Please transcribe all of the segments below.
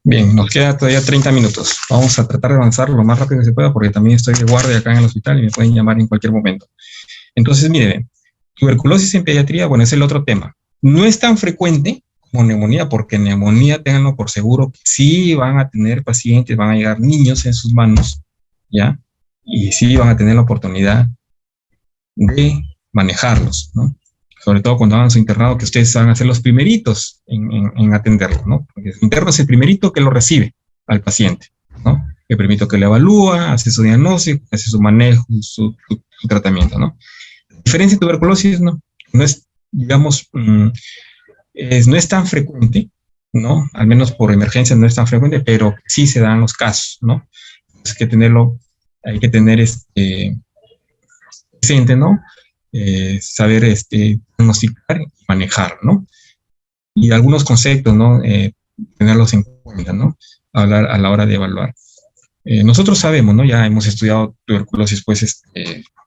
Bien, nos queda todavía 30 minutos. Vamos a tratar de avanzar lo más rápido que se pueda porque también estoy de guardia acá en el hospital y me pueden llamar en cualquier momento. Entonces, mire, tuberculosis en pediatría, bueno, es el otro tema. No es tan frecuente como neumonía, porque neumonía, ténganlo por seguro, que sí van a tener pacientes, van a llegar niños en sus manos, ¿ya? Y sí van a tener la oportunidad de manejarlos, ¿no? Sobre todo cuando hagan su internado, que ustedes van a ser los primeritos en atenderlo, ¿no? Porque el interno es el primerito que lo recibe al paciente, ¿no? El primerito que le evalúa, hace su diagnóstico, hace su manejo, su tratamiento, ¿no? La diferencia de tuberculosis no es, digamos, no es tan frecuente, ¿no? Al menos por emergencia no es tan frecuente, pero sí se dan los casos, ¿no? Es que tenerlo, hay que tener presente, ¿no? Saber diagnosticar y manejar, ¿no? Y algunos conceptos, ¿no? Tenerlos en cuenta, ¿no? Hablar a la hora de evaluar. Nosotros sabemos, ¿no? Ya hemos estudiado tuberculosis, pues,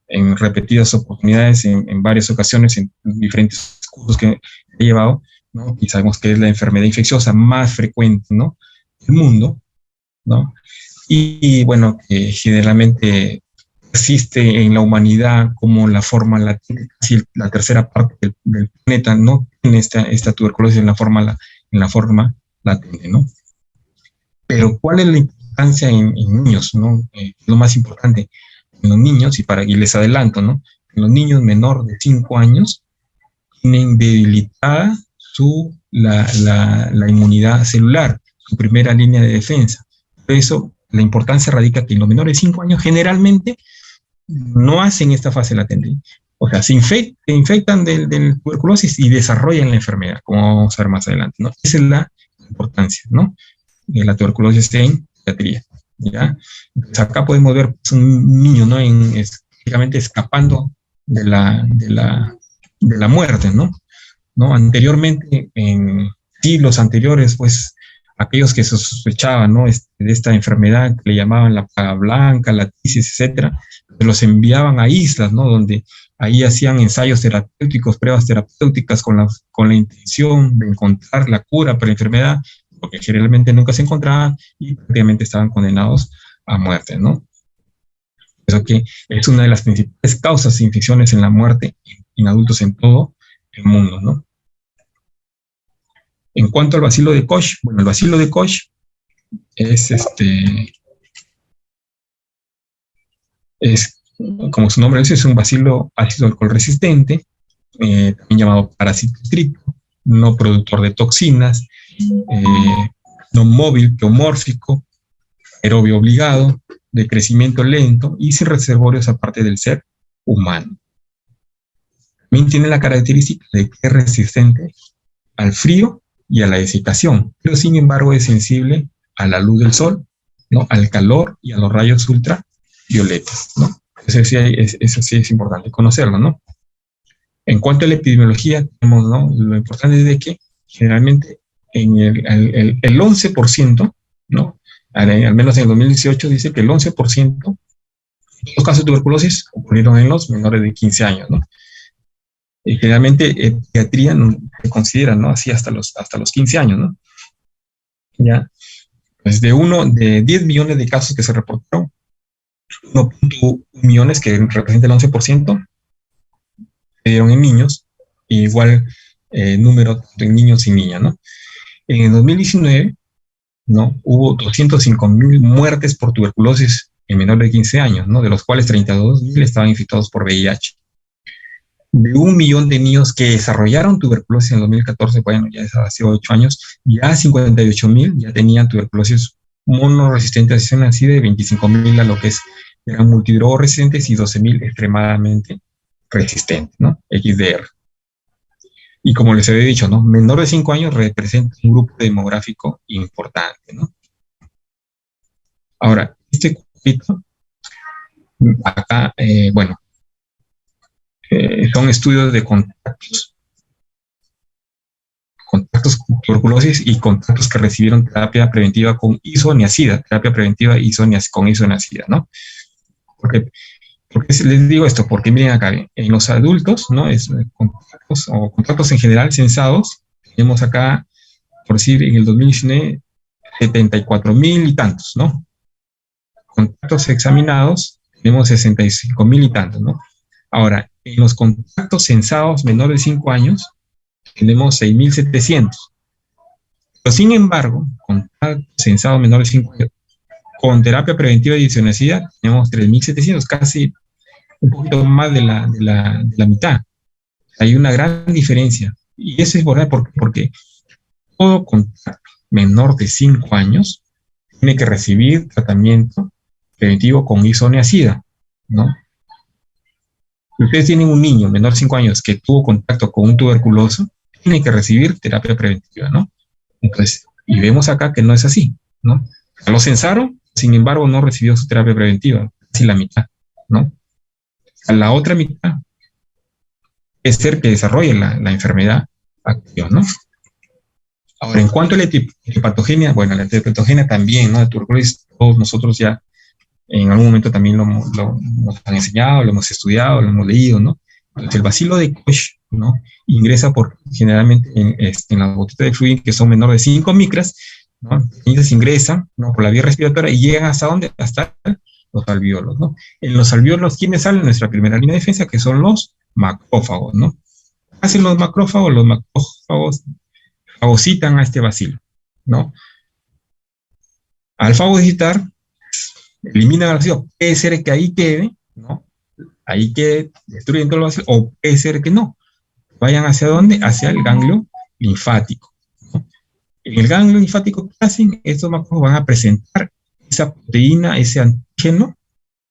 en repetidas oportunidades, en varias ocasiones, en diferentes cursos que he llevado, ¿no? Y sabemos que es la enfermedad infecciosa más frecuente, ¿no? Del mundo, ¿no? Y bueno, generalmente existe en la humanidad como la forma latente, casi la tercera parte del planeta no tiene esta tuberculosis en la forma latente, ¿no? Pero ¿cuál es la importancia en niños, ¿no? Lo más importante, en los niños, y les adelanto, ¿no? En los niños menor de 5 años tienen debilitada la inmunidad celular, su primera línea de defensa. Por eso, la importancia radica que en los menores de 5 años generalmente no hacen esta fase latente. O sea, se infectan del tuberculosis y desarrollan la enfermedad, como vamos a ver más adelante, ¿no? Esa es la importancia, ¿no? De la tuberculosis en pediatría, ¿ya? Entonces acá podemos ver pues, un niño, ¿no? Prácticamente escapando de la muerte, ¿no? Anteriormente, en siglos anteriores, pues, aquellos que se sospechaban, ¿no? De esta enfermedad que le llamaban la plaga blanca, la tisis, etcétera, los enviaban a islas, ¿no? Donde ahí hacían ensayos terapéuticos, pruebas terapéuticas con la intención de encontrar la cura para la enfermedad, porque generalmente nunca se encontraban y prácticamente estaban condenados a muerte, ¿no? Eso que es una de las principales causas de infecciones en la muerte en adultos en todo el mundo, ¿no? En cuanto al bacilo de Koch, bueno, el bacilo de Koch es como su nombre dice, es un bacilo ácido alcohol resistente, también llamado parásito estricto, no productor de toxinas, no móvil, geomórfico, aerobio obligado, de crecimiento lento y sin reservorios aparte del ser humano. También tiene la característica de que es resistente al frío y a la desiccación, pero sin embargo es sensible a la luz del sol, ¿no? Al calor y a los rayos ultravioletas, ¿no? Eso sí es importante conocerlo, ¿no? En cuanto a la epidemiología, tenemos, ¿no? Lo importante es de que generalmente en el 11%, ¿no? Al menos en el 2018 dice que el 11% de los casos de tuberculosis ocurrieron en los menores de 15 años, ¿no? Y generalmente en pediatría no, se considera, ¿no? Así hasta los 15 años, ¿no? Ya. Pues de 10 millones de casos que se reportaron, 1.1 millones, que representa el 11%, se dieron en niños, y igual número en niños y niñas, ¿no? En el 2019, ¿no? Hubo 205.000 muertes por tuberculosis en menores de 15 años, ¿no? De los cuales 32.000 estaban infectados por VIH. De 1 millón de niños que desarrollaron tuberculosis en el 2014, bueno, ya hace 8 años, ya 58.000 ya tenían tuberculosis monoresistente así de 25.000 a lo que eran multidrogo resistentes y 12.000 extremadamente resistentes, ¿no? XDR. Y como les había dicho, ¿no? Menor de 5 años representa un grupo demográfico importante, ¿no? Ahora, este grupito, acá, bueno, son estudios de contactos con tuberculosis y contactos que recibieron terapia preventiva con isoniazida, terapia preventiva con isoniazida, ¿no? ¿Por qué les digo esto? Porque miren acá, en los adultos, ¿no? Contactos en general censados, tenemos acá, por decir, en el 2019, 74.000 y tantos, ¿no? Contactos examinados, tenemos 65.000 y tantos, ¿no? Ahora, en los contactos censados menores de 5 años, tenemos 6.700. Pero sin embargo, contactos censados menores de 5 años, con terapia preventiva de discapacidad, tenemos 3.700, casi un poquito más de la mitad. Hay una gran diferencia. Y eso es verdad porque todo contacto menor de 5 años tiene que recibir tratamiento preventivo con isoniazida, ¿no? Si ustedes tienen un niño menor de 5 años que tuvo contacto con un tuberculoso, tiene que recibir terapia preventiva, ¿no? Entonces, y vemos acá que no es así, ¿no? Lo censaron, sin embargo, no recibió su terapia preventiva, casi la mitad, ¿no? A la otra mitad es ser que desarrolle la enfermedad activa, ¿no? Ahora, en cuanto a la hepatogenia, bueno, la hepatogenia también, ¿no? La tuberculosis, todos nosotros ya en algún momento también nos han enseñado, lo hemos estudiado, lo hemos leído, ¿no? Entonces, el bacilo de Koch, ¿no? Ingresa generalmente en las gotitas de fluido que son menores de 5 micras, ¿no? Ellas ingresan, ¿no? Por la vía respiratoria y llegan ¿hasta dónde? Hasta los alvéolos, ¿no? En los alvéolos, ¿quiénes salen? Nuestra primera línea de defensa, que son los macrófagos, ¿no? ¿Qué hacen los macrófagos? Los macrófagos fagocitan a este bacilo, ¿no? Al fagocitar, eliminan al bacilo. Puede ser que ahí quede, ¿no? Ahí quede destruyendo el bacilo, o puede ser que no. Vayan ¿hacia dónde? Hacia el ganglio linfático, ¿no? En el ganglio linfático, ¿qué hacen? Estos macrófagos van a presentar esa proteína, ese antígeno,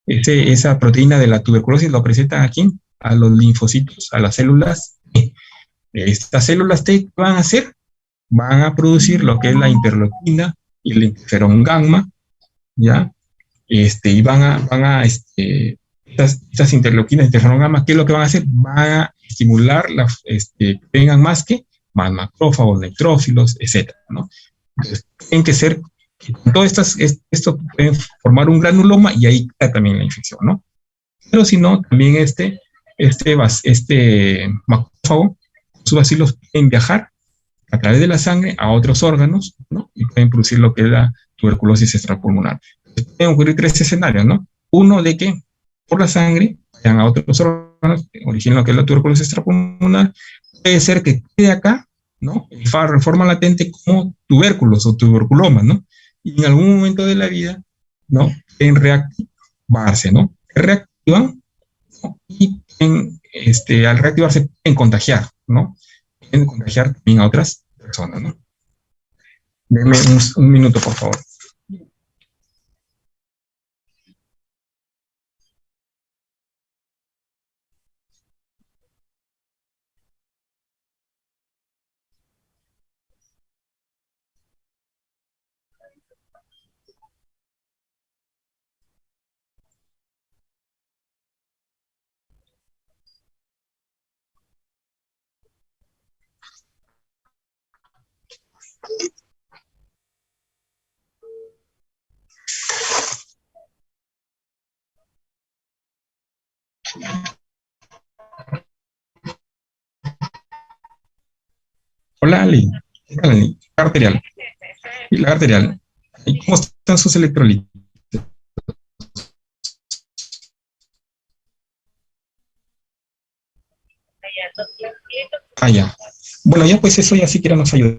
esa proteína de la tuberculosis, lo presentan aquí a los linfocitos, a las células T. Estas células T, ¿qué van a hacer? Van a producir lo que es la interleuquina y el interferón gamma, ¿ya? Y estas interleuquinas, interferón gamma, ¿qué es lo que van a hacer? Van a estimular, que tengan más macrófagos, neutrófilos, etcétera, ¿no? Entonces, tienen que ser, con todo esto pueden formar un granuloma y ahí está también la infección, ¿no? Pero si no, también macrófago, sus bacilos pueden viajar a través de la sangre a otros órganos, ¿no? Y pueden producir lo que es la tuberculosis extrapulmonar. Entonces, pueden ocurrir 3 escenarios, ¿no? Uno de que por la sangre vayan a otros órganos, originen lo que es la tuberculosis extrapulmonar. Puede ser que quede acá, ¿no? En forma latente como tubérculos o tuberculomas, ¿no? Y en algún momento de la vida, ¿no? Pueden reactivarse, ¿no? Reactivan, ¿no? Y al reactivarse pueden contagiar, ¿no? Pueden contagiar también a otras personas, ¿no? Denme un minuto, por favor. Hola, Ali. ¿Qué tal, Ali? La arterial. Y la arterial. ¿Y cómo están sus electrolitos? Ah, ya. Bueno, ya pues eso ya siquiera nos ayuda.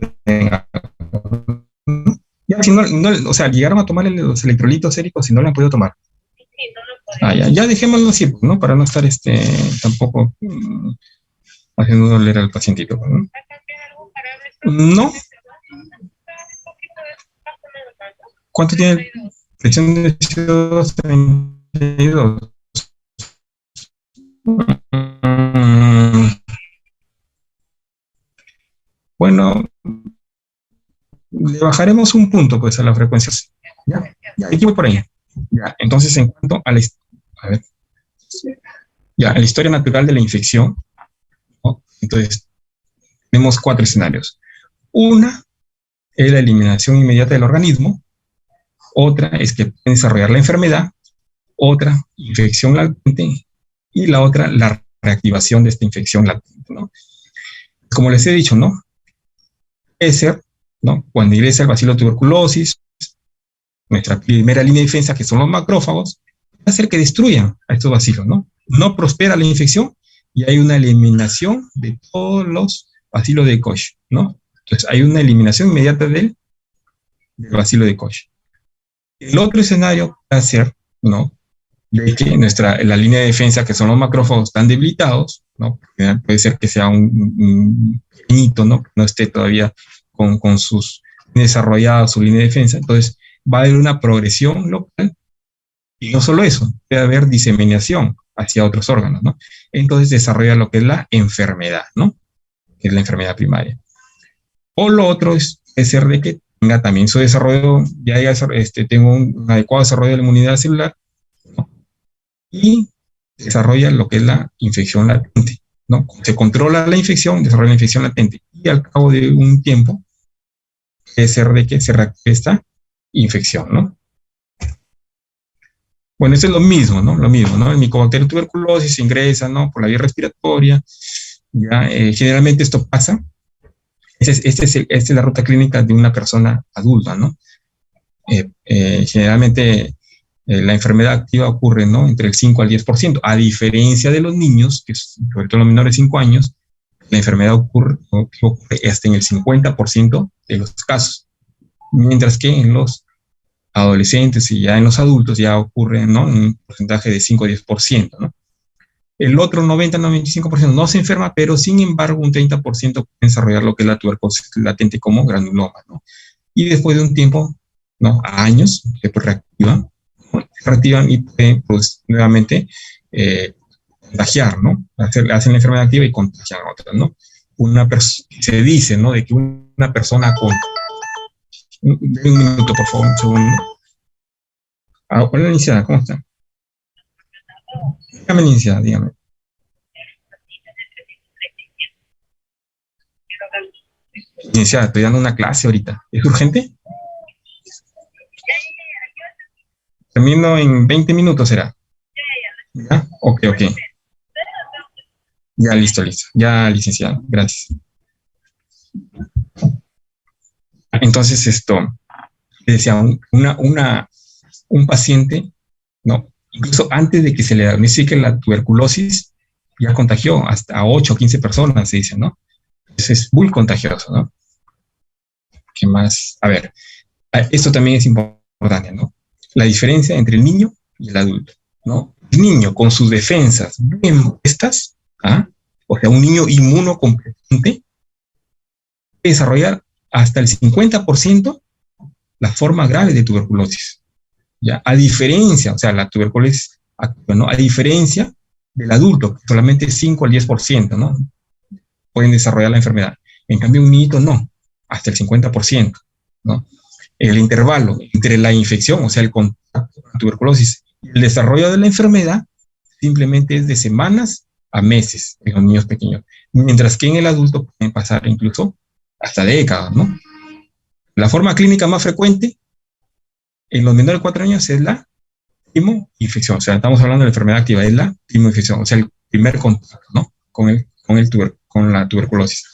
Ya, si no, o sea, llegaron a tomar los electrolitos séricos y no lo han podido tomar. Ah, ya dejémoslo así, ¿no? Para no estar tampoco haciendo doler al pacientito, ¿no? No. ¿Cuánto tiene presión de CO2? 32. Bueno, le bajaremos un punto pues a la frecuencia. Ya, aquí voy por ahí. Ya, entonces en cuanto a a ver, ya, a la historia natural de la infección, ¿no? Entonces tenemos 4 escenarios. Una es la eliminación inmediata del organismo, otra es que pueden desarrollar la enfermedad, otra infección latente y la otra la reactivación de esta infección latente, ¿no? Como les he dicho, ¿no? Puede ser ¿no? Cuando ingresa el bacilo tuberculosis, nuestra primera línea de defensa, que son los macrófagos, va a hacer que destruyan a estos bacilos, ¿no? No prospera la infección y hay una eliminación de todos los bacilos de Koch, ¿no? Entonces hay una eliminación inmediata del bacilo de Koch. El otro escenario va a ser, ¿no? De que la línea de defensa, que son los macrófagos, están debilitados, ¿no? Puede ser que sea un pequeñito, ¿no? Que no esté todavía con sus desarrollada su línea de defensa. Entonces va a haber una progresión local y no solo eso, puede haber diseminación hacia otros órganos, ¿no? Entonces desarrolla lo que es la enfermedad, ¿no? Que es la enfermedad primaria. O lo otro es ser de que tenga también su desarrollo, ya tengo un adecuado desarrollo de la inmunidad celular, ¿no? Y desarrolla lo que es la infección latente, ¿no? Se controla la infección, desarrolla la infección latente y al cabo de un tiempo puede ser de que se reactive esta infección, ¿no? Bueno, eso es lo mismo, ¿no? Lo mismo, ¿no? El Mycobacterium tuberculosis ingresa, ¿no? Por la vía respiratoria, ya, generalmente esto pasa. Esta es la ruta clínica de una persona adulta, ¿no? Generalmente la enfermedad activa ocurre, ¿no? Entre el 5 al 10%, a diferencia de los niños, que sobre todo los menores de 5 años, la enfermedad ocurre hasta en el 50% de los casos, mientras que en los adolescentes y ya en los adultos ya ocurre, ¿no? En un porcentaje de 5 a 10%, ¿no? El otro 90-95% no se enferma, pero sin embargo un 30% puede desarrollar lo que es la tuberculosis latente como granuloma, ¿no? Y después de un tiempo, ¿no? A años, se reactivan y pueden, pues, nuevamente contagiar, ¿no? Hacen la enfermedad activa y contagian a otras, ¿no? Se dice, ¿no? De que una persona con... Un minuto, por favor, un segundo. Hola, licenciada, ¿cómo está? Dígame, licenciada, dígame. Licenciada, estoy dando una clase ahorita. ¿Es urgente? Termino en 20 minutos, ¿será? ¿Ya? Ok, ok. Ya, listo, listo. Ya, licenciada, gracias. Entonces, decía, un paciente, ¿no? Incluso antes de que se le diagnostique la tuberculosis, ya contagió hasta 8 o 15 personas, se dice, ¿no? Entonces es muy contagioso, ¿no? ¿Qué más? A ver, esto también es importante, ¿no? La diferencia entre el niño y el adulto, ¿no? El niño con sus defensas bien puestas, ¿ah? O sea, un niño inmunocompetente puede desarrollar hasta el 50% la forma grave de tuberculosis. ¿Ya? A diferencia, o sea, la tuberculosis activa, ¿no? A diferencia del adulto, que solamente 5 al 10%, ¿no? Pueden desarrollar la enfermedad. En cambio, un niñito no, hasta el 50%, ¿no? El intervalo entre la infección, o sea, el contacto con la tuberculosis y el desarrollo de la enfermedad simplemente es de semanas a meses en los niños pequeños, mientras que en el adulto pueden pasar incluso hasta décadas, ¿no? La forma clínica más frecuente en los menores de 4 años es la primoinfección, o sea, estamos hablando de la enfermedad activa, es la primoinfección, o sea, el primer contacto, ¿no? Con la tuberculosis.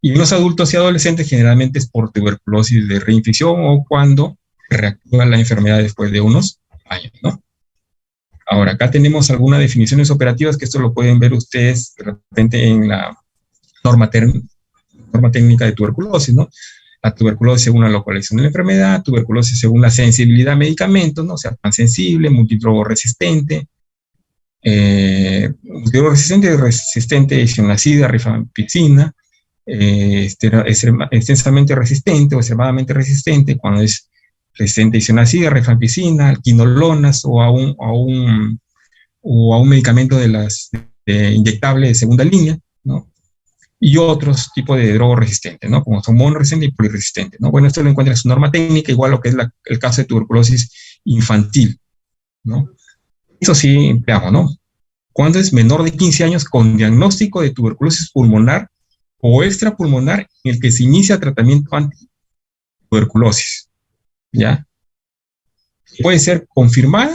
Y en los adultos y adolescentes generalmente es por tuberculosis de reinfección o cuando reactiva la enfermedad después de unos años, ¿no? Ahora, acá tenemos algunas definiciones operativas que esto lo pueden ver ustedes de repente en la norma técnica de tuberculosis, ¿no? La tuberculosis según la localización de la enfermedad, tuberculosis según la sensibilidad a medicamentos, ¿no? O sea, tan sensible, multidrogo resistente, resistente a isoniazida, rifampicina, extensamente resistente o extremadamente resistente cuando es resistente a isoniazida, rifampicina, quinolonas o a un medicamento inyectable de segunda línea, ¿no? Y otros tipos de drogos resistentes, ¿no? Como son monoresistente y poliresistente, ¿no? Bueno, esto lo encuentra en su norma técnica, igual lo que es el caso de tuberculosis infantil, ¿no? Eso sí empleamos, ¿no? Cuando es menor de 15 años con diagnóstico de tuberculosis pulmonar o extrapulmonar en el que se inicia tratamiento antituberculosis, ¿ya? Puede ser confirmada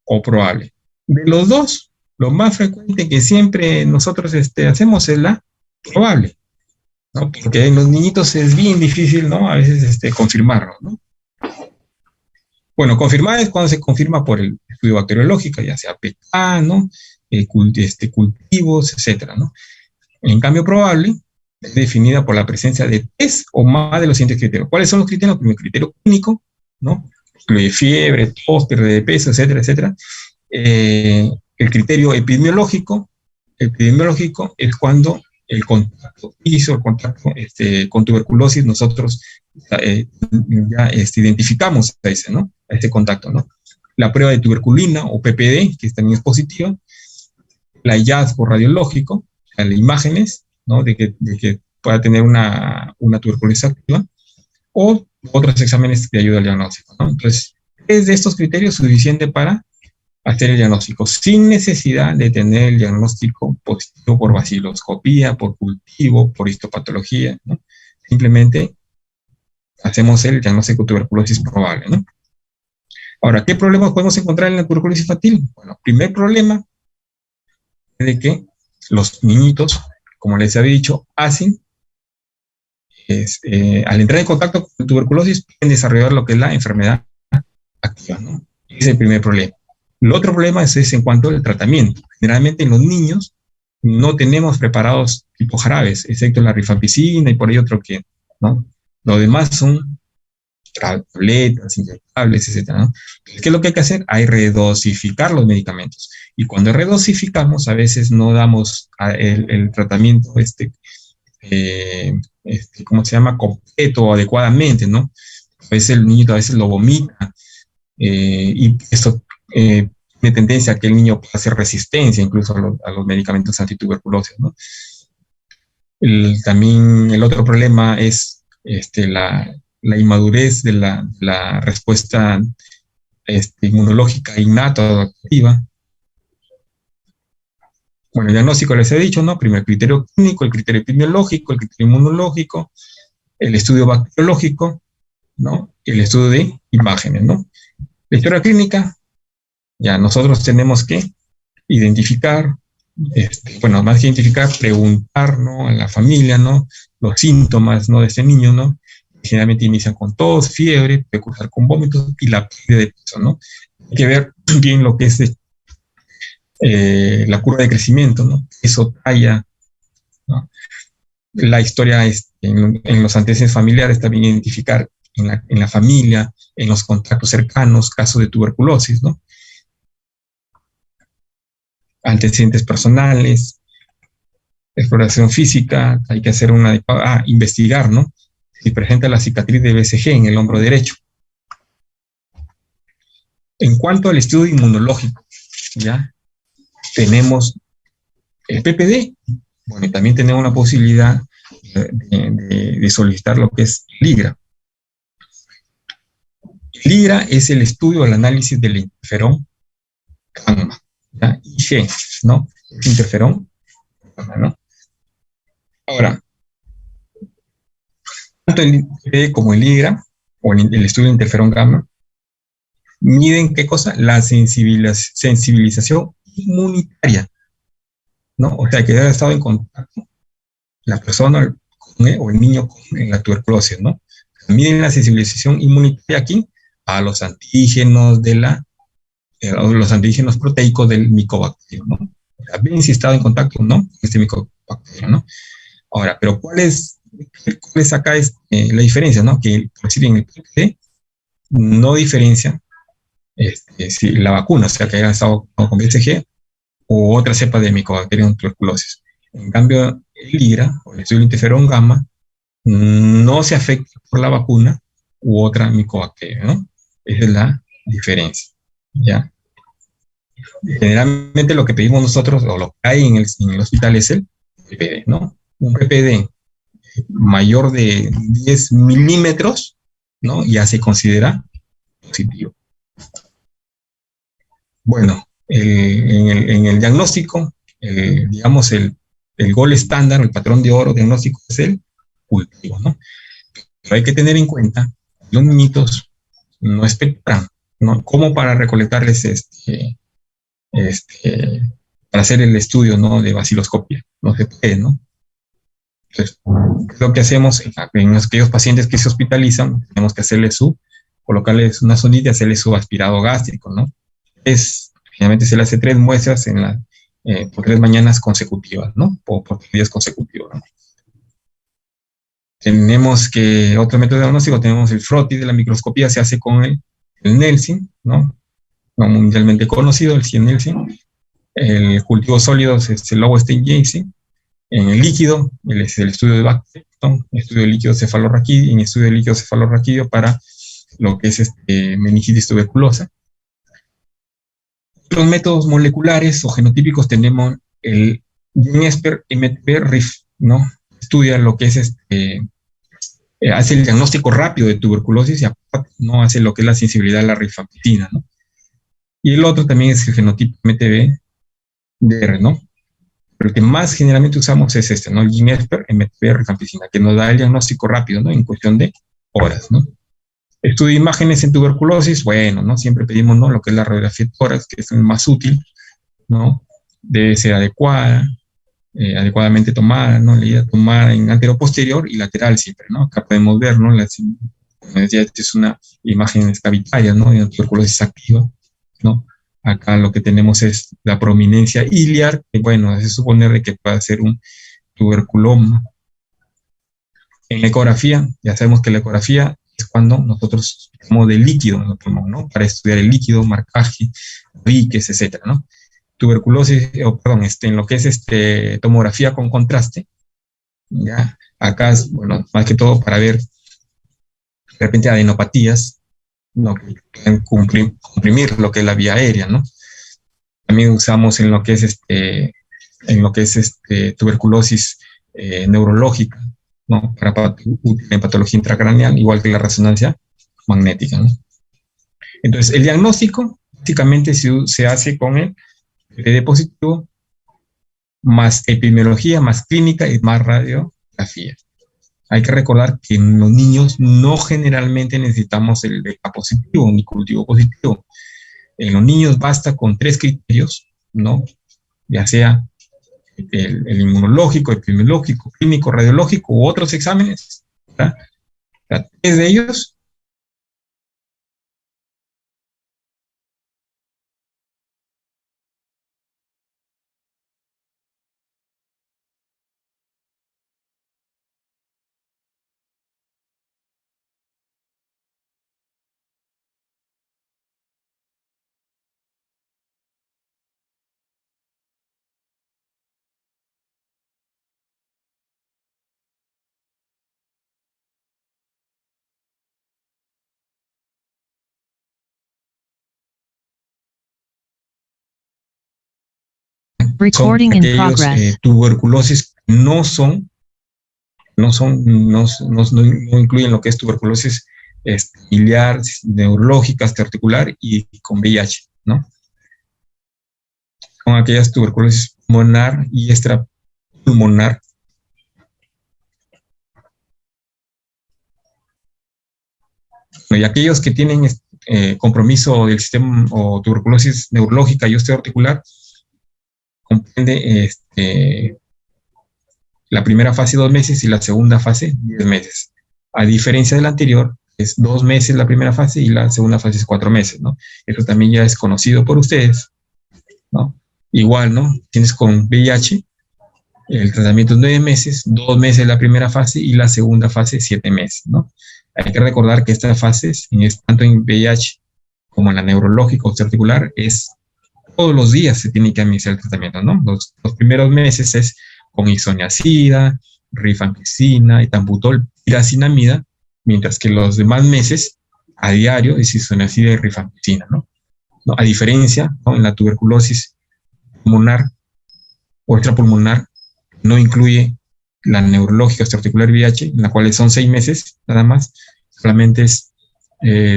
o probable. De los dos, lo más frecuente que siempre nosotros hacemos es la probable, ¿no? Porque en los niñitos es bien difícil, ¿no? A veces confirmarlo, ¿no? Bueno, confirmar es cuando se confirma por el estudio bacteriológico, ya sea PK, ¿no? Cultivos, etcétera, ¿no? En cambio, probable es definida por la presencia de 3 o más de los siguientes criterios. ¿Cuáles son los criterios? El primer criterio clínico, ¿no? Incluye fiebre, tos, pérdida de peso, etcétera, etcétera. El criterio epidemiológico es cuando el contacto físico, el contacto con tuberculosis, nosotros ya identificamos a ese, ¿no? A este contacto, ¿no? La prueba de tuberculina o PPD, que también es positiva, el hallazgo radiológico, las imágenes, ¿no? De que pueda tener una tuberculosis activa, o otros exámenes de ayuda al diagnóstico, ¿no? Entonces, es de estos criterios suficiente para hacer el diagnóstico, sin necesidad de tener el diagnóstico positivo por baciloscopía, por cultivo, por histopatología, ¿no? Simplemente hacemos el diagnóstico de tuberculosis probable, ¿no? Ahora, ¿qué problemas podemos encontrar en la tuberculosis infantil? Bueno, primer problema es de que los niñitos, como les había dicho, al entrar en contacto con tuberculosis, pueden desarrollar lo que es la enfermedad activa, ¿no? Ese es el primer problema. El otro problema es en cuanto al tratamiento. Generalmente en los niños no tenemos preparados tipo jarabes, excepto la rifampicina y por ahí otro que, ¿no? Lo demás son tabletas, inyectables, etcétera, ¿no? ¿Qué es lo que hay que hacer? Hay redosificar los medicamentos. Y cuando redosificamos, a veces no damos el tratamiento, ¿cómo se llama? Completo o adecuadamente, ¿no? A veces el niño a veces lo vomita, y esto tiene tendencia a que el niño pueda hacer resistencia incluso a los medicamentos antituberculosis, ¿no? También el otro problema es la inmadurez de la respuesta inmunológica innata o adaptativa. Bueno, el diagnóstico les he dicho, ¿no? Primero el criterio clínico, el criterio epidemiológico, el criterio inmunológico, el estudio bacteriológico, ¿no? El estudio de imágenes, ¿no? La historia clínica, ya nosotros tenemos que identificar, bueno, más que identificar, preguntar, ¿no? A la familia, ¿no? Los síntomas, ¿no? De ese niño, ¿no? Generalmente inician con tos, fiebre, puede cursar con vómitos y la pérdida de peso, ¿no? Hay que ver bien lo que es la curva de crecimiento, ¿no? Eso, talla, ¿no? La historia en los antecedentes familiares, también identificar en la familia, en los contactos cercanos, casos de tuberculosis, ¿no? Antecedentes personales, exploración física, hay que hacer investigar, ¿no? Si presenta la cicatriz de BCG en el hombro derecho. En cuanto al estudio inmunológico, ya tenemos el PPD, bueno, y también tenemos la posibilidad de solicitar lo que es LIGRA. LIGRA es el estudio, el análisis del interferón gamma, ¿ya? IG, ¿no? Interferón gamma, ¿no? Ahora, tanto el PPD como el LIGRA, o el estudio de interferón gamma, miden qué cosa? La sensibilización inmunitaria, ¿no? O sea, que haya estado en contacto la persona o el niño con la tuberculosis, ¿no? Miden la sensibilización inmunitaria aquí a los antígenos los antígenos proteicos del micobacterio, ¿no? O sea, ven si ha estado en contacto o no con este micobacterio, ¿no? Ahora, pero ¿cuál es acá la diferencia, ¿no? Que, por decir, en el PPD no diferencia si la vacuna, o sea, que haya estado con BCG o otra cepa de Mycobacterium tuberculosis. En cambio, el IGRA, o el estudio de interferón gamma, no se afecta por la vacuna u otra micobacteria, ¿no? Esa es la diferencia, ¿ya? Generalmente lo que pedimos nosotros, o lo que hay en el hospital, es el PPD, ¿no? Un PPD mayor de 10 milímetros, ¿no? Ya se considera positivo. Bueno, en el diagnóstico, digamos, el gol estándar, el patrón de oro diagnóstico es el cultivo, ¿no? Pero hay que tener en cuenta, los niñitos no esperan, ¿no? Como para recolectarles para hacer el estudio, ¿no? De baciloscopia, no se puede, ¿no? Entonces, ¿qué es lo que hacemos? En aquellos pacientes que se hospitalizan, tenemos que colocarles una sonda y hacerle su aspirado gástrico, ¿no? Finalmente se le hace 3 muestras por 3 mañanas consecutivas, ¿no? Por 3 días consecutivos, ¿no? Tenemos otro método de diagnóstico, tenemos el frotis de la microscopía, se hace con el Nelson, ¿no? No mundialmente conocido, el CIE Nelson. El cultivo sólido es el Lowenstein-Jameson. En el líquido, es el estudio de Bacton, estudio de líquido cefalorraquídeo, en estudio de líquido cefalorraquídeo para lo que es meningitis tuberculosa. Los métodos moleculares o genotípicos tenemos el GeneSper MTB-RIF, ¿no? Estudia lo que es hace el diagnóstico rápido de tuberculosis y aparte, ¿no? Hace lo que es la sensibilidad a la rifampicina, ¿no? Y el otro también es el genotipo MTB-DR, ¿no? Pero el que más generalmente usamos es ¿no? El GeneSper MTB-rifampicina, que nos da el diagnóstico rápido, ¿no? En cuestión de horas, ¿no? Estudio de imágenes en tuberculosis, bueno, ¿no? Siempre pedimos, ¿no? Lo que es la radiografía de tórax, que es el más útil, ¿no? Debe ser adecuada, adecuadamente tomada, ¿no? Leída, tomada en antero-posterior y lateral siempre, ¿no? Acá podemos ver, ¿no? Como decía, esta es una imagen cavitaria, ¿no? De tuberculosis activa, ¿no? Acá lo que tenemos es la prominencia iliar, que bueno, es suponer de que puede ser un tuberculoma. En la ecografía, ya sabemos que la ecografía es cuando nosotros tomamos de líquido en el pulmón, ¿no? Para estudiar el líquido, marcaje, riques, etcétera, ¿no? Tuberculosis, en lo que es tomografía con contraste, ya, acá es, bueno, más que todo para ver de repente adenopatías, ¿no? Que pueden comprimir lo que es la vía aérea, ¿no? También usamos en lo que es tuberculosis neurológica, ¿no? En patología intracraneal, igual que la resonancia magnética, ¿no? Entonces, el diagnóstico básicamente se hace con el PD positivo, más epidemiología, más clínica y más radiografía. Hay que recordar que en los niños no generalmente necesitamos el BK positivo ni cultivo positivo. En los niños basta con 3 criterios, ¿no? Ya sea el inmunológico, epidemiológico, clínico, radiológico u otros exámenes, ¿verdad? O sea, 3 de ellos. Recording son in aquellos progress. tuberculosis no incluyen lo que es tuberculosis iliar, neurológica, articular y con VIH, ¿no? Son aquellas tuberculosis pulmonar y extrapulmonar. Y aquellos que tienen compromiso del sistema o tuberculosis neurológica y osteoarticular, comprende la primera fase 2 meses y la segunda fase 10 meses. A diferencia de la anterior, es 2 meses la primera fase y la segunda fase es 4 meses, ¿no? Eso también ya es conocido por ustedes, ¿no? Igual, ¿no? Tienes con VIH, el tratamiento es 9 meses, 2 meses la primera fase y la segunda fase 7 meses, ¿no? Hay que recordar que estas fases, tanto en VIH como en la neurológica o articular, es todos los días se tiene que administrar el tratamiento, ¿no? Los primeros meses es con isoniazida, rifampicina, etambutol, piracinamida, mientras que los demás meses a diario es isoniazida y rifampicina, ¿no? A diferencia, ¿no? En la tuberculosis pulmonar o extrapulmonar no incluye la neurológica osteoarticular VIH, en la cual son 6 meses nada más, solamente es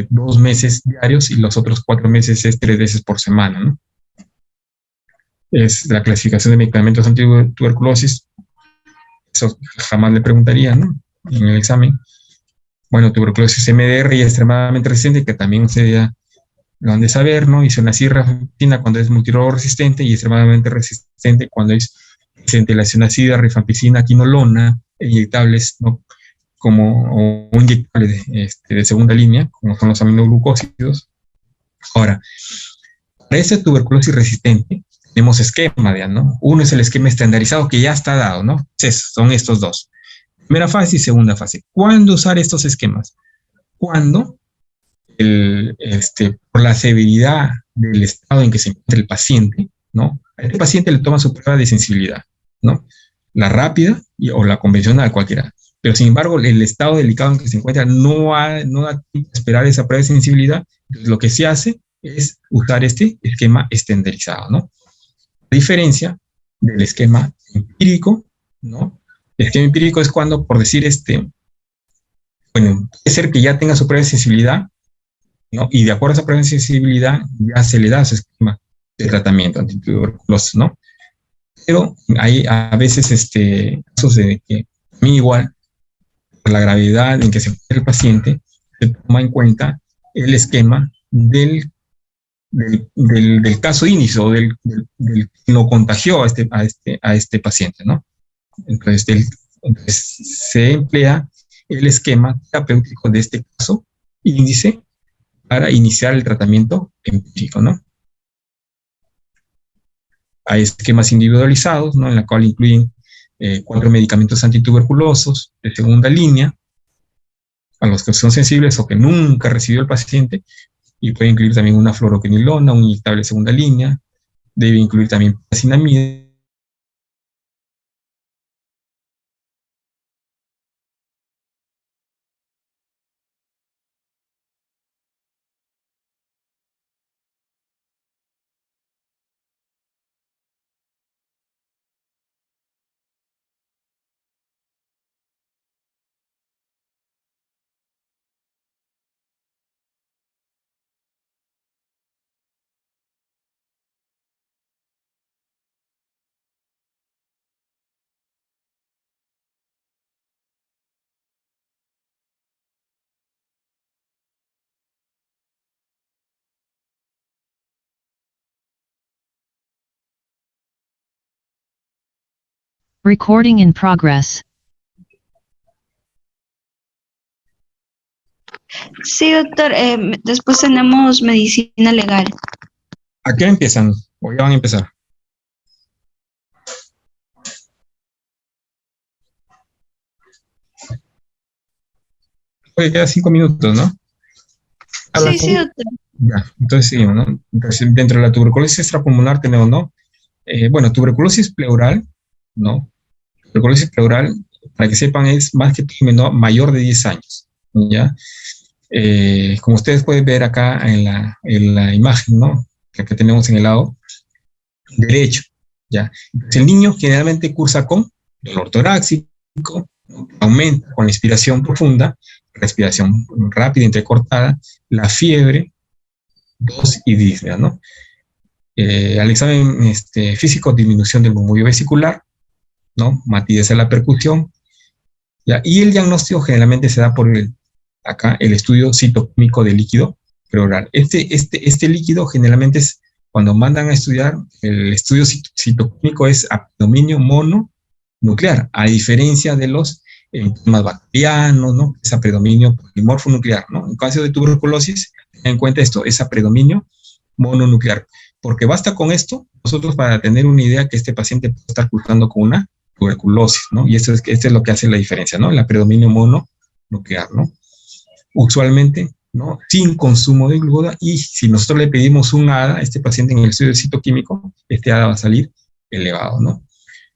2 meses diarios y los otros 4 meses es 3 veces por semana, ¿no? Es la clasificación de medicamentos antituberculosis, eso jamás le preguntaría, ¿no? En el examen. Bueno, tuberculosis MDR y extremadamente resistente, que también ustedes lo han de saber, ¿no? Isoniazida rifampicina cuando es multirrobo resistente y extremadamente resistente cuando es presente la isoniazida rifampicina quinolona, inyectables, ¿no? O inyectables de segunda línea, como son los aminoglucósidos. Ahora, para esta tuberculosis resistente, tenemos esquema, ¿no? Uno es el esquema estandarizado que ya está dado, ¿no? Son estos dos. Primera fase y segunda fase. ¿Cuándo usar estos esquemas? Cuando por la severidad del estado en que se encuentra el paciente, ¿no? A este paciente le toma su prueba de sensibilidad, ¿no? La rápida o la convencional, cualquiera. Pero sin embargo, el estado delicado en que se encuentra no da tiempo a esperar esa prueba de sensibilidad. Entonces, lo que se hace es usar este esquema estandarizado, ¿no? A diferencia del esquema empírico, ¿no? El esquema empírico es cuando, por decir, bueno, puede ser que ya tenga su prueba de sensibilidad, ¿no? Y de acuerdo a esa prueba de sensibilidad, ya se le da su esquema de tratamiento antituberculosis, ¿no? Pero hay a veces casos de que a mí igual, por la gravedad en que se encuentra el paciente, se toma en cuenta el esquema del caso inicio, del que lo contagió a este paciente, ¿no? Entonces se emplea el esquema terapéutico de este caso índice para iniciar el tratamiento empírico, ¿no? Hay esquemas individualizados, ¿no? En la cual incluyen 4 medicamentos antituberculosos de segunda línea, a los que son sensibles o que nunca recibió el paciente, y puede incluir también una fluoroquinolona, un inyectable de segunda línea, debe incluir también paracinamida. Recording in progress. Sí, doctor. Después tenemos medicina legal. ¿A qué empiezan? ¿O ya van a empezar? Oye, queda 5 minutos, ¿no? Sí, doctor. Ya, entonces seguimos, ¿no? Entonces, dentro de la tuberculosis extrapulmonar tenemos, ¿no? Bueno, tuberculosis pleural, ¿no? Tuberculosis pleural, para que sepan, es más que mayor de 10 años, ¿ya? Como ustedes pueden ver acá en la imagen, ¿no? Que tenemos en el lado derecho, ¿ya? Entonces, el niño generalmente cursa con dolor torácico, ¿no? Aumenta con la inspiración profunda, respiración rápida, entrecortada, la fiebre, tos y disnea, ¿no? Al examen físico, disminución del murmullo vesicular, ¿no? Matidez a la percusión, ¿ya? Y el diagnóstico generalmente se da por acá el estudio citoquímico del líquido pleural. Este líquido generalmente es, cuando mandan a estudiar, el estudio citoquímico es a predominio mononuclear, a diferencia de los enzimas bacterianos, ¿no? Es a predominio polimorfo nuclear, ¿no? En caso de tuberculosis, ten en cuenta esto, es a predominio mononuclear, porque basta con esto, nosotros para tener una idea que este paciente puede estar cursando con una tuberculosis, ¿no? Y esto es lo que hace la diferencia, ¿no? La predominio mononuclear, ¿no? Usualmente, ¿no? Sin consumo de glucosa, y si nosotros le pedimos un ADA a este paciente en el estudio citoquímico, este ADA va a salir elevado, ¿no?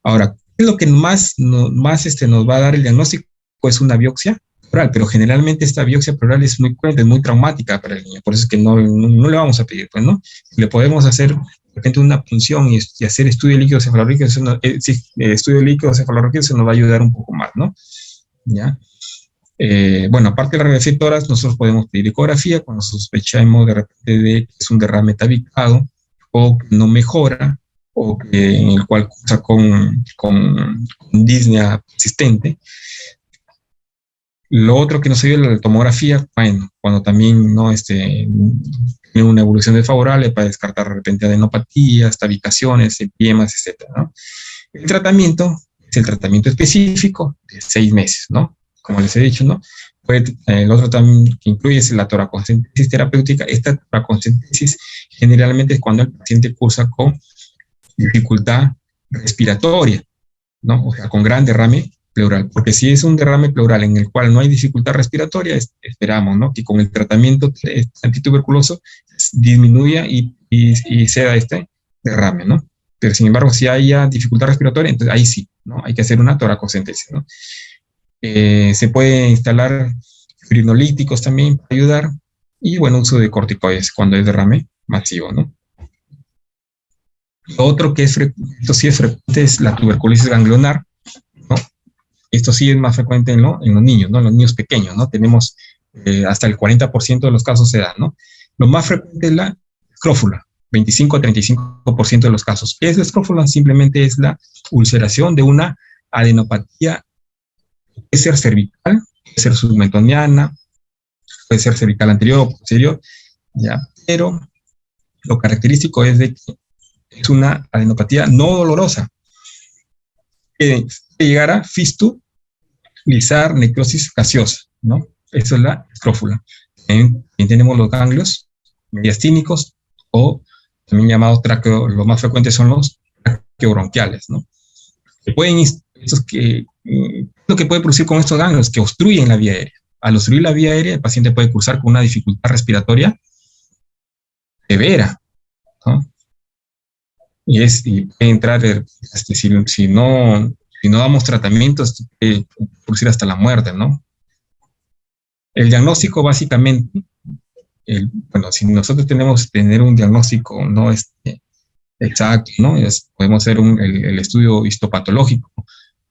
Ahora, ¿qué es lo que más nos va a dar el diagnóstico? Es una biopsia pleural, pero generalmente esta biopsia pleural es muy cruenta, es muy traumática para el niño, por eso es que no le vamos a pedir, pues, ¿no? Le podemos hacer de repente una punción y hacer estudio de líquido cefalorraquídeo, estudio de líquido cefalorraquídeo se nos va a ayudar un poco más, ¿no? ¿Ya? Bueno, aparte de las receptoras, nosotros podemos pedir ecografía cuando sospechamos de repente de que es un derrame tabicado o que no mejora o que en el cual cursa con disnea persistente. Lo otro que nos ayuda es la tomografía, bueno, cuando también no tiene una evolución desfavorable para descartar de repente adenopatías, tabicaciones, empiemas, etc., ¿no? El tratamiento es el tratamiento específico de 6 meses, ¿no? Como les he dicho, ¿no? El otro también que incluye es la toracentesis terapéutica. Esta toracentesis generalmente es cuando el paciente cursa con dificultad respiratoria, ¿no? O sea, con gran derrame pleural. Porque si es un derrame pleural en el cual no hay dificultad respiratoria, esperamos, ¿no?, que con el tratamiento antituberculoso disminuya y ceda este derrame, ¿no? Pero sin embargo, si haya dificultad respiratoria, entonces ahí sí, ¿no? Hay que hacer una toracentesis, ¿no? Se puede instalar fibrinolíticos también para ayudar, y bueno, uso de corticoides cuando es derrame masivo, ¿no? Lo otro que esto sí es frecuente, es la tuberculosis ganglionar, ¿no? Esto sí es más frecuente en los niños, ¿no? En los niños pequeños, ¿no? Tenemos hasta el 40% de los casos se da, ¿no? Lo más frecuente es la escrófula, 25 a 35% de los casos. ¿Qué es la escrófula? Simplemente es la ulceración de una adenopatía. Puede ser cervical, puede ser submentoniana, puede ser cervical anterior o posterior, ¿ya? Pero lo característico es de que es una adenopatía no dolorosa, que llegar a fistulizar necrosis gaseosa, ¿no? Eso es la escrófula. También tenemos los ganglios mediastínicos, o también llamados lo más frecuente son los traqueobronquiales, ¿no? Que pueden, lo que puede producir con estos ganglios, que obstruyen la vía aérea. Al obstruir la vía aérea, el paciente puede cursar con una dificultad respiratoria severa, ¿no? Y puede entrar, si no damos tratamientos, puede producir hasta la muerte, ¿no? El diagnóstico, básicamente, bueno, si nosotros tenemos tener un diagnóstico no exacto, ¿no? Podemos hacer el estudio histopatológico,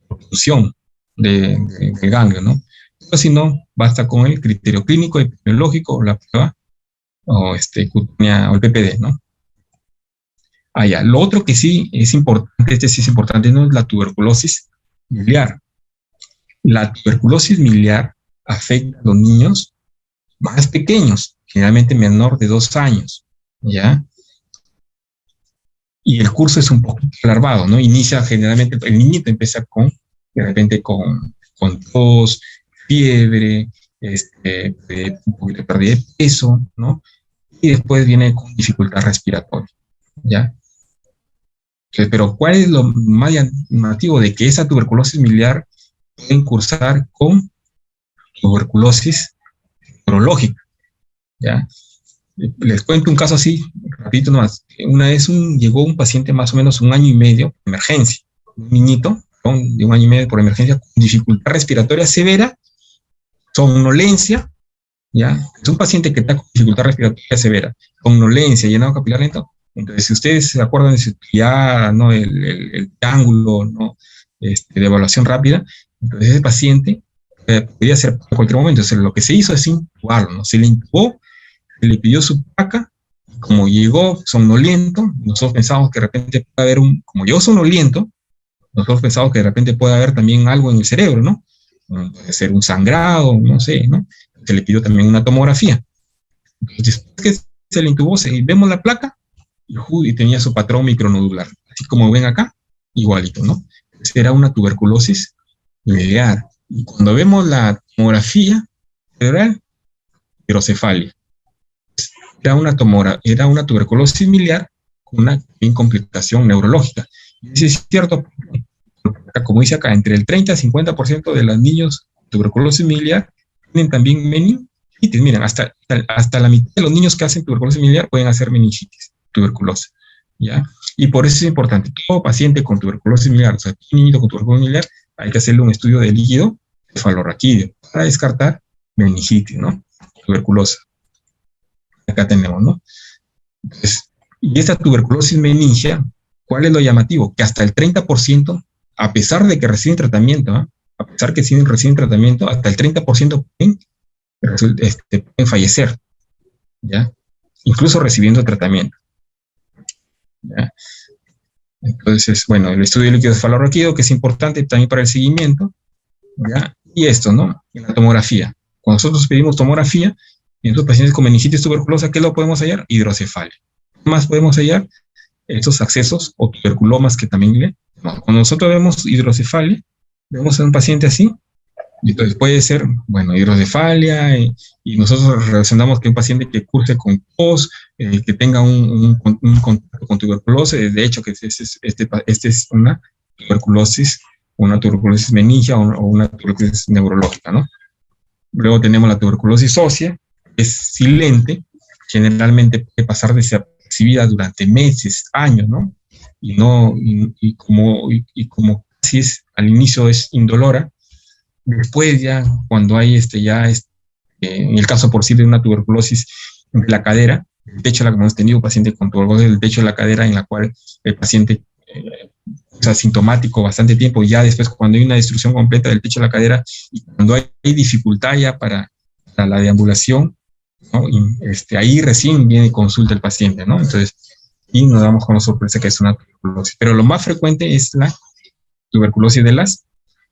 obstrucción del ganglio, ¿no? Pero si no, basta con el criterio clínico, epidemiológico, o la prueba, o cutánea, o el PPD, ¿no? Ya. Lo otro que sí es importante, sí es importante, ¿no?, es la tuberculosis miliar. La tuberculosis miliar afecta a los niños más pequeños, generalmente menor de 2 años, ¿ya? Y el curso es un poco alarmado, ¿no? Inicia generalmente, el niñito empieza de repente con tos, fiebre, un poquito de pérdida de peso, ¿no? Y después viene con dificultad respiratoria, ¿ya? Pero ¿cuál es lo más llamativo? De que esa tuberculosis miliar puede cursar con tuberculosis neurológica, ¿ya? Les cuento un caso así, rapidito nomás. Una vez llegó un paciente más o menos 1 año y medio por emergencia, un niñito de 1 año y medio por emergencia con dificultad respiratoria severa, somnolencia, ¿ya? Es un paciente que está con dificultad respiratoria severa, somnolencia, llenado capilar lento. Entonces, si ustedes se acuerdan de su triada, ¿no?, el triángulo, ¿no?, de evaluación rápida, entonces ese paciente podría ser a cualquier momento. Entonces, lo que se hizo es intubarlo, ¿no? Se le intubó, se le pidió su placa, como llegó somnoliento, nosotros pensamos que de repente puede haber como llegó somnoliento, nosotros pensamos que de repente puede haber también algo en el cerebro, ¿no? Puede ser un sangrado, no sé, ¿no? Se le pidió también una tomografía. Entonces, después que se le intubó, vemos la placa, y tenía su patrón micronodular, así como ven acá, igualito, ¿no? Entonces, era una tuberculosis miliar. Y cuando vemos la tomografía cerebral, hidrocefalia. Era una tuberculosis miliar con una complicación neurológica. Y eso es cierto, como dice acá, entre el 30 y 50% de los niños con tuberculosis miliar tienen también meningitis. Miren, hasta la mitad de los niños que hacen tuberculosis miliar pueden hacer meningitis, tuberculosis, ¿ya? Y por eso es importante, todo paciente con tuberculosis miliar, o sea, un niñito con tuberculosis miliar, hay que hacerle un estudio de líquido cefalorraquídeo para descartar meningitis, ¿no? Tuberculosa. Acá tenemos, ¿no? Entonces, y esta tuberculosis meningia, ¿cuál es lo llamativo? Que hasta el 30%, a pesar de que reciben tratamiento, ¿eh?, a pesar que reciben tratamiento, hasta el 30% pueden fallecer, ¿ya? Incluso recibiendo tratamiento, ¿ya? Entonces, bueno, el estudio de líquido cefalorraquídeo, que es importante también para el seguimiento, ¿ya? Y esto, ¿no? La tomografía. Cuando nosotros pedimos tomografía, y en los pacientes con meningitis tuberculosa, ¿qué lo podemos hallar? Hidrocefalia. ¿Qué más podemos hallar? Estos accesos o tuberculomas que también le No, cuando nosotros vemos hidrocefalia, vemos a un paciente así, y entonces puede ser, bueno, hidrocefalia, y nosotros relacionamos que un paciente que curse con tos, que tenga un contacto con tuberculosis, de hecho que este es una tuberculosis meningia o una tuberculosis neurológica, ¿no? Luego tenemos la tuberculosis ósea, que es silente, generalmente puede pasar desapercibida durante meses, años, ¿no? Como casi es, al inicio es indolora, después ya cuando hay en el caso por sí de una tuberculosis de la cadera, el techo, hemos tenido paciente con tuberculosis del techo de la cadera en la cual el paciente es asintomático bastante tiempo, ya después cuando hay una destrucción completa del techo de la cadera y cuando hay dificultad ya para la deambulación, ¿no? Ahí recién viene consulta el paciente, ¿no? Entonces, y nos damos con la sorpresa que es una tuberculosis. Pero lo más frecuente es la tuberculosis de las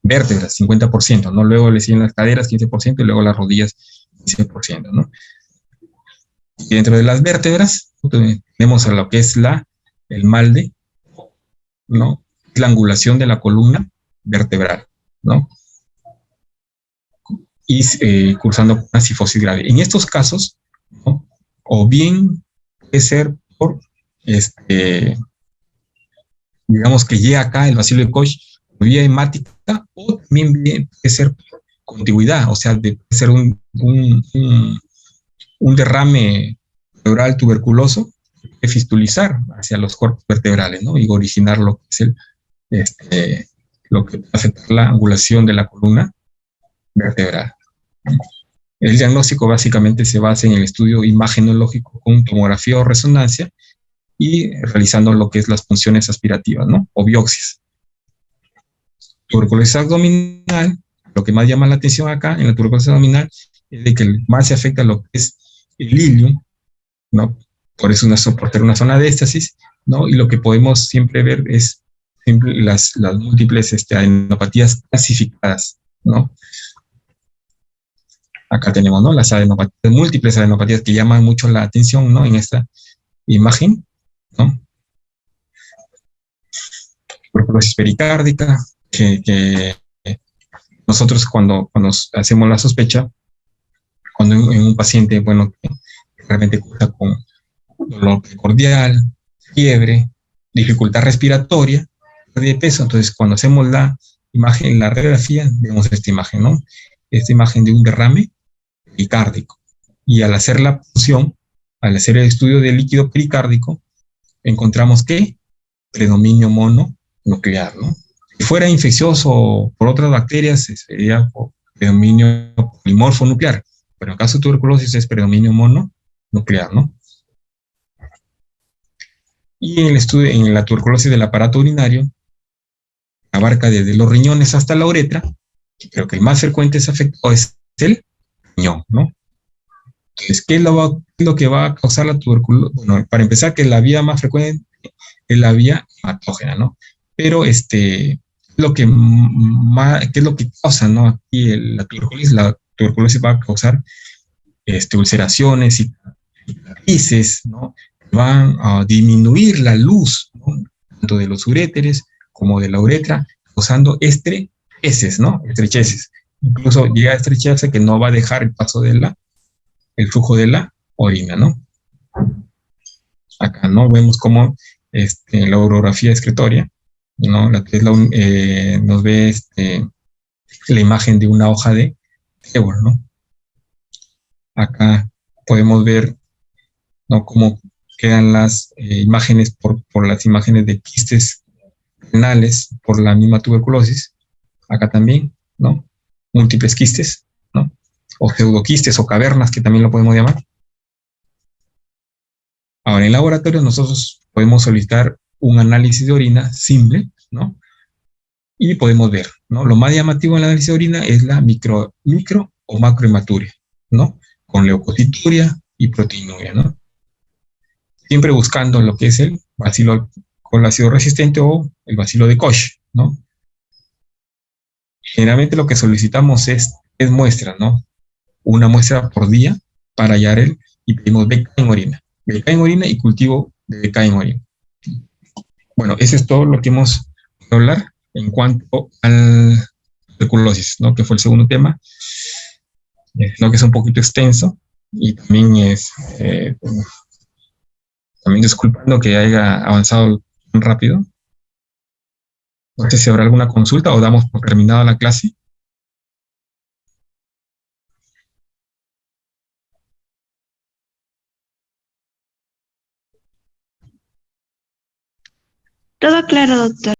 vértebras, 50%, ¿no? Luego le siguen las caderas, 15%, y luego las rodillas, 15%, ¿no? Y dentro de las vértebras tenemos a lo que es el MALDE, ¿no? La angulación de la columna vertebral, ¿no? Y cursando una cifosis grave. En estos casos, ¿no? O bien puede ser por, digamos que llega acá el bacilo de Koch por vía hemática, o también puede ser por contigüidad, o sea, puede ser un derrame pleural tuberculoso, fistulizar hacia los cuerpos vertebrales, ¿no? Y originar lo que es lo que afecta la angulación de la columna vertebral. El diagnóstico básicamente se basa en el estudio imagenológico con tomografía o resonancia y realizando lo que es las funciones aspirativas, ¿no? O biopsias. Tuberculosis abdominal, lo que más llama la atención acá en la tuberculosis abdominal es de que más se afecta lo que es el ilium, ¿no? Por eso por tener una zona de éstasis, ¿no? Y lo que podemos siempre ver es siempre las múltiples adenopatías clasificadas, ¿no? Acá tenemos, ¿no? Las adenopatías, múltiples adenopatías que llaman mucho la atención, ¿no? En esta imagen, ¿no? Tuberculosis pericárdica, que nosotros cuando hacemos la sospecha, cuando en un paciente, bueno, que realmente cursa con dolor precordial, fiebre, dificultad respiratoria, pérdida de peso, entonces cuando hacemos la imagen, la radiografía, vemos esta imagen, ¿no? Esta imagen de un derrame pericárdico. Y al hacer la punción, al hacer el estudio del líquido pericárdico, encontramos que predominio mononuclear, ¿no? Si fuera infeccioso por otras bacterias, sería por predominio polimorfo nuclear, pero en caso de tuberculosis es predominio mononuclear, ¿no? Y en el estudio, en la tuberculosis del aparato urinario, abarca desde los riñones hasta la uretra, creo que el más frecuente es afectado es el riñón, ¿no? Entonces, ¿qué es lo que va a causar la tuberculosis? Bueno, para empezar, que la vía más frecuente es la vía hematógena, ¿no? Pero ¿qué es lo que causa, ¿no? Aquí la tuberculosis va a causar ulceraciones, cicatrices, ¿no? Van a disminuir la luz, ¿no? Tanto de los uréteres como de la uretra, causando estrecheces, ¿no? Estrecheces. Incluso llega a estrecharse que no va a dejar el paso el flujo de la orina, ¿no? Acá, ¿no? Vemos cómo la urografía excretoria, ¿no? La que es nos ve la imagen de una hoja de Trevor, ¿no? Acá podemos ver, ¿no? Cómo quedan las imágenes por las imágenes de quistes renales por la misma tuberculosis. Acá también, ¿no? Múltiples quistes, ¿no? O pseudoquistes o cavernas, que también lo podemos llamar. Ahora, en laboratorio nosotros podemos solicitar un análisis de orina simple, ¿no? Y podemos ver, ¿no? Lo más llamativo en el análisis de orina es la micro o macrohematuria, ¿no? Con leucocituria y proteinuria, ¿no? Siempre buscando lo que es el bacilo con ácido resistente o el bacilo de Koch, ¿no? Generalmente lo que solicitamos es muestras, ¿no? Una muestra por día para hallar y pedimos beca en orina. Beca en orina y cultivo de beca en orina. Bueno, eso es todo lo que hemos hablar en cuanto al tuberculosis, ¿no? Que fue el segundo tema, ¿no? Que es un poquito extenso y también también disculpando que haya avanzado tan rápido. No sé si habrá alguna consulta o damos por terminada la clase. Todo claro, doctor.